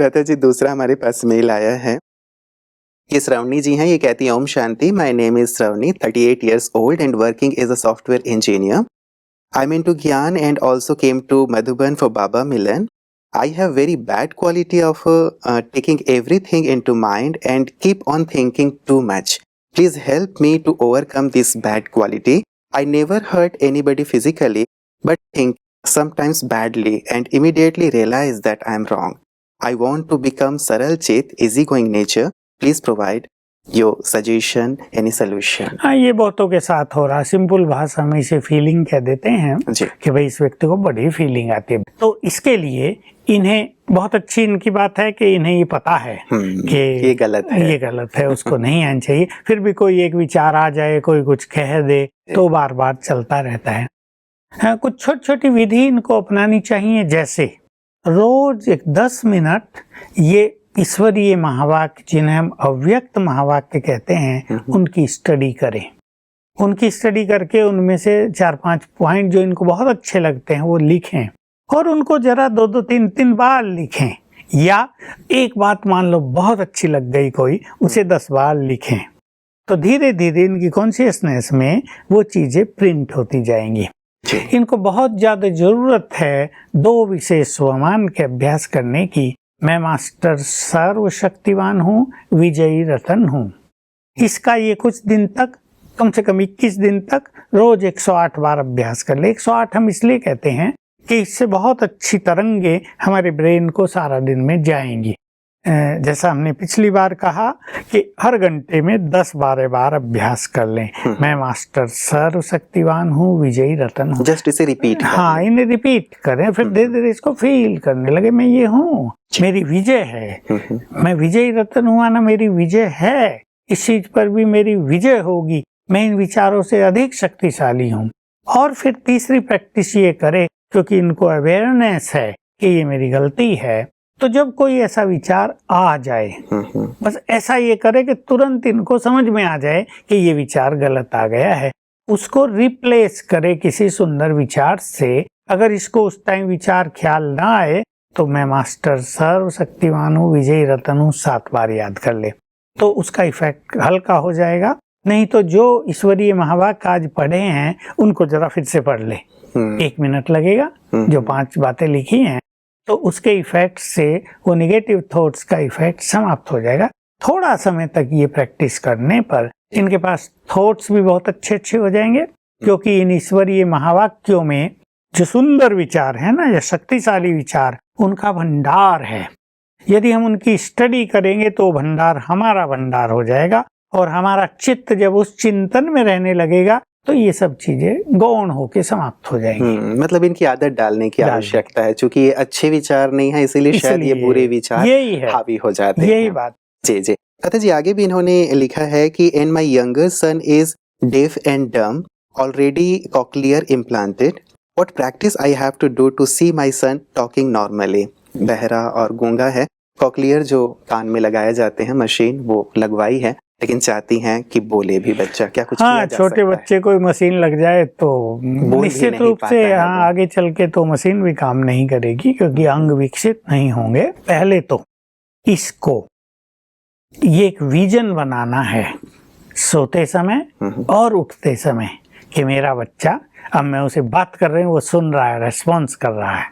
लता जी, दूसरा हमारे पास मेल आया है। ये श्रावणी जी हैं, ये कहती हैं, ओम शांति, my name is Shravani, 38 years old and working as a software engineer. I'm into Gyan and also came to Madhuban for Baba Milan. I have very bad quality of taking everything into mind and keep on thinking too much. Please help me to overcome this bad quality. I never hurt anybody physically, but think sometimes badly and immediately realize that I am wrong. I want to become Saral Chit, easygoing nature. Please provide your suggestion, any solution. हाँ, ये बहुतों के साथ हो रहा। Simple भाषा में इसे फीलिंग कह देते हैं जी। कि भाई इस व्यक्ति को बड़ी फीलिंग आती है। तो इसके लिए इन्हें बहुत अच्छी इनकी बात है कि इन्हें ये पता है कि ये गलत है, उसको नहीं आना चाहिए। फिर भी कोई एक विचार आ जाए, कोई कुछ कह दे तो बार बार चलता रहता है। हाँ, कुछ छोटी छोटी विधि इनको अपनानी चाहिए, जैसे रोज एक 10 मिनट ये ईश्वरीय महावाक्य, जिन्हें हम अव्यक्त महावाक्य कहते हैं, उनकी स्टडी करें। उनकी स्टडी करके उनमें से 4-5 पॉइंट जो इनको बहुत अच्छे लगते हैं वो लिखें, और उनको जरा 2-2, 3-3 बार लिखें। या एक बात मान लो बहुत अच्छी लग गई कोई, उसे 10 बार लिखें। तो धीरे धीरे इनकी कॉन्शियसनेस में वो चीजें प्रिंट होती जाएंगी। इनको बहुत ज्यादा जरूरत है 2 विशेष स्वमान के अभ्यास करने की। मैं मास्टर सर्वशक्तिवान हूँ, विजयी रतन हूँ। इसका ये कुछ दिन तक, कम से कम 21 दिन तक रोज 108 बार अभ्यास कर ले। 108 हम इसलिए कहते हैं कि इससे बहुत अच्छी तरंगे हमारे ब्रेन को सारा दिन में जाएंगी। जैसा हमने पिछली बार कहा कि हर घंटे में 10-12 बार अभ्यास कर लें। मैं मास्टर सर्वशक्तिवान हूँ, विजयी रतन हूँ। जस्ट इसे रिपीट, हाँ, इन्हें रिपीट करें, फिर धीरे धीरे इसको फील करने लगे, मैं ये हूँ, मेरी विजय है, मैं विजयी रतन हुआ ना, मेरी विजय है, इस चीज पर भी मेरी विजय होगी, मैं इन विचारों से अधिक शक्तिशाली हूँ। और फिर तीसरी प्रैक्टिस ये करे, क्योंकि इनको अवेयरनेस है कि ये मेरी गलती है। तो जब कोई ऐसा विचार आ जाए, बस ऐसा ये करे कि तुरंत इनको समझ में आ जाए कि ये विचार गलत आ गया है, उसको रिप्लेस करे किसी सुंदर विचार से। अगर इसको उस टाइम विचार ख्याल ना आए तो मैं मास्टर सर्वशक्तिवान हूँ, विजयी रतन हूँ 7 बार याद कर ले, तो उसका इफेक्ट हल्का हो जाएगा। नहीं तो जो ईश्वरीय महावाक्य आज पढ़े हैं उनको जरा फिर से पढ़ ले, 1 मिनट लगेगा, जो 5 बातें लिखी हैं, तो उसके इफेक्ट से वो निगेटिव थॉट्स का इफेक्ट समाप्त हो जाएगा। थोड़ा समय तक ये प्रैक्टिस करने पर इनके पास थॉट्स भी बहुत अच्छे हो जाएंगे, क्योंकि इन ईश्वरीय महावाक्यों में जो सुंदर विचार है ना, या शक्तिशाली विचार, उनका भंडार है। यदि हम उनकी स्टडी करेंगे तो भंडार हमारा भंडार हो जाएगा, और हमारा चित्त जब उस चिंतन में रहने लगेगा तो ये सब चीजें गौण होके समाप्त हो जाएंगी। मतलब इनकी आदत डालने की आवश्यकता है, क्योंकि ये अच्छे विचार नहीं है, इसीलिए शायद ये बुरे विचार हावी हो जाते हैं। यही बात। जी जी। लता जी, आगे भी इन्होंने लिखा है कि and my younger son is deaf and dumb, already cochlear implanted, what practice I have to do to see my son talking normally. बहरा और गूंगा है, कॉक्लियर जो कान में लगाए जाते हैं मशीन, वो लगवाई है, लेकिन चाहती हैं कि बोले भी बच्चा। क्या कुछ हाँ, छोटे बच्चे कोई मशीन लग जाए तो निश्चित रूप से आगे चल के तो मशीन भी काम नहीं करेगी, क्योंकि अंग विकसित नहीं होंगे। पहले तो इसको ये एक विजन बनाना है सोते समय और उठते समय, कि मेरा बच्चा, अब मैं उसे बात कर रही हूँ, वो सुन रहा है, रेस्पॉन्स कर रहा है,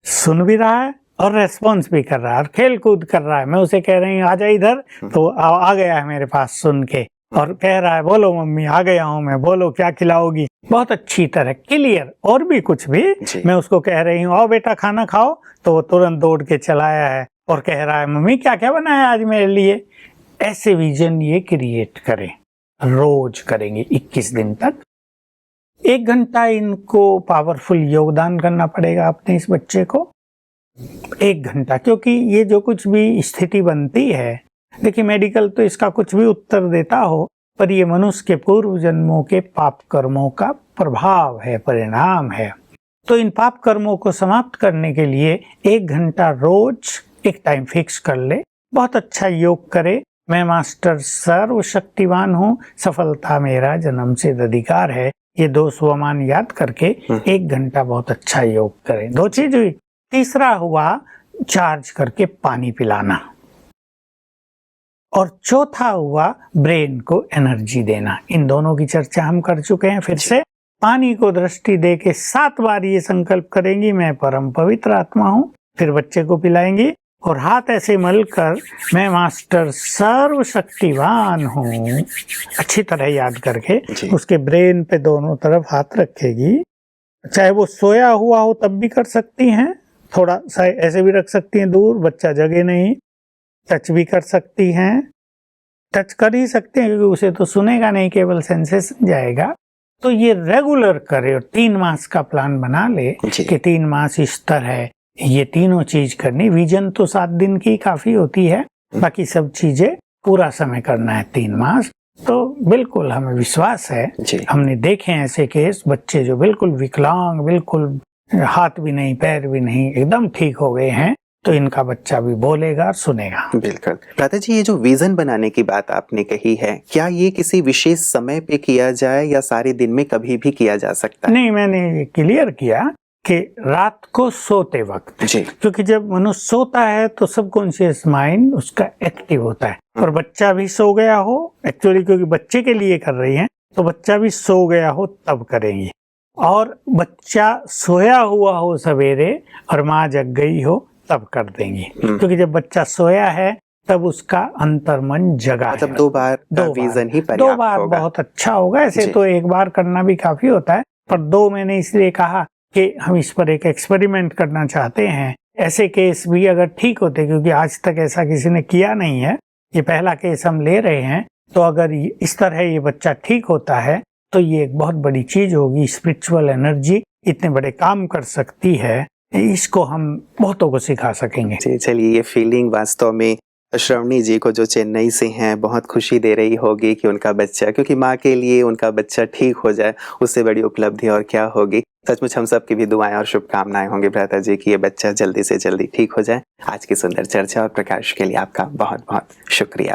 सुन भी रहा है और रेस्पॉन्स भी कर रहा है, और खेल कूद कर रहा है। मैं उसे कह रही हूँ आ जा इधर, तो आ गया है मेरे पास सुन के, और कह रहा है बोलो मम्मी आ गया हूँ मैं, बोलो क्या खिलाओगी, बहुत अच्छी तरह क्लियर। और भी कुछ भी मैं उसको कह रही हूँ, आओ बेटा खाना खाओ, तो वो तुरंत दौड़ के चला आया है और कह रहा है मम्मी क्या क्या बनाया आज मेरे लिए। ऐसे विजन ये क्रिएट करें, रोज करेंगे 21 दिन तक। 1 घंटा इनको पावरफुल योगदान करना पड़ेगा अपने इस बच्चे को, 1 घंटा, क्योंकि ये जो कुछ भी स्थिति बनती है, देखिए मेडिकल तो इसका कुछ भी उत्तर देता हो, पर ये मनुष्य के पूर्व जन्मों के पाप कर्मों का प्रभाव है, परिणाम है। तो इन पाप कर्मों को समाप्त करने के लिए 1 घंटा रोज एक टाइम फिक्स कर ले, बहुत अच्छा योग करे। मैं मास्टर सर्वशक्तिवान हूँ, सफलता मेरा जन्म सिद्ध अधिकार है, ये 2 स्वमान याद करके 1 घंटा बहुत अच्छा योग करें। 2 चीज हुई। तीसरा हुआ चार्ज करके पानी पिलाना। और चौथा हुआ ब्रेन को एनर्जी देना। इन दोनों की चर्चा हम कर चुके हैं। फिर से पानी को दृष्टि दे के 7 बार ये संकल्प करेंगी, मैं परम पवित्र आत्मा हूँ। फिर बच्चे को पिलाएंगी और हाथ ऐसे मलकर, मैं मास्टर सर्वशक्तिवान हूँ, अच्छी तरह याद करके उसके ब्रेन पे दोनों तरफ हाथ रखेगी। चाहे वो सोया हुआ हो तब भी कर सकती हैं, थोड़ा सा ऐसे भी रख सकती हैं दूर, बच्चा जगे नहीं। टच भी कर सकती हैं, टच कर ही सकते हैं क्योंकि उसे तो सुनेगा नहीं, केवल सेंसेशन जाएगा। तो ये रेगुलर करे और 3 मास का प्लान बना ले कि 3 मास इस तरह ये तीनों चीज करनी। विजन तो 7 दिन की काफी होती है, बाकी सब चीजें पूरा समय करना है 3 मास। तो बिल्कुल हमें विश्वास है, हमने देखे हैं ऐसे केस, बच्चे जो बिल्कुल विकलांग, बिल्कुल हाथ भी नहीं पैर भी नहीं, एकदम ठीक हो गए हैं। तो इनका बच्चा भी बोलेगा और सुनेगा। बिल्कुल। भ्राता जी, ये जो विजन बनाने की बात आपने कही है, क्या ये किसी विशेष समय पे किया जाए या सारे दिन में कभी भी किया जा सकता है? नहीं, मैंने क्लियर किया कि रात को सोते वक्त, क्योंकि जब मनुष्य सोता है तो सबकॉन्शियस माइंड उसका एक्टिव होता है। और बच्चा भी सो गया हो, एक्चुअली क्योंकि बच्चे के लिए कर रही हैं, तो बच्चा भी सो गया हो तब करेंगी। और बच्चा सोया हुआ हो सवेरे और माँ जग गई हो तब कर देंगी, क्योंकि जब बच्चा सोया है तब उसका अंतर्मन जगा है। मतलब 2 बार विजन ही पर्याप्त 2 बार होगा। बहुत अच्छा होगा। ऐसे तो 1 बार करना भी काफी होता है, पर 2 मैंने इसलिए कहा कि हम इस पर एक एक्सपेरिमेंट करना चाहते हैं। ऐसे केस भी अगर ठीक होते, क्योंकि आज तक ऐसा किसी ने किया नहीं है, ये पहला केस हम ले रहे हैं, तो अगर इस तरह ये बच्चा ठीक होता है तो ये एक बहुत बड़ी चीज होगी। स्पिरिचुअल एनर्जी इतने बड़े काम कर सकती है, इसको हम बहुतों को सिखा सकेंगे। जी, चलिए, ये फीलिंग वास्तव में श्रवणी जी को जो चेन्नई से हैं बहुत खुशी दे रही होगी कि उनका बच्चा, क्योंकि माँ के लिए उनका बच्चा ठीक हो जाए, उससे बड़ी उपलब्धि और क्या होगी। सचमुच हम सब की भी दुआएं और शुभकामनाएं होंगी भ्राता जी कि ये बच्चा जल्दी से जल्दी ठीक हो जाए। आज की सुंदर चर्चा और प्रकाश के लिए आपका बहुत बहुत शुक्रिया।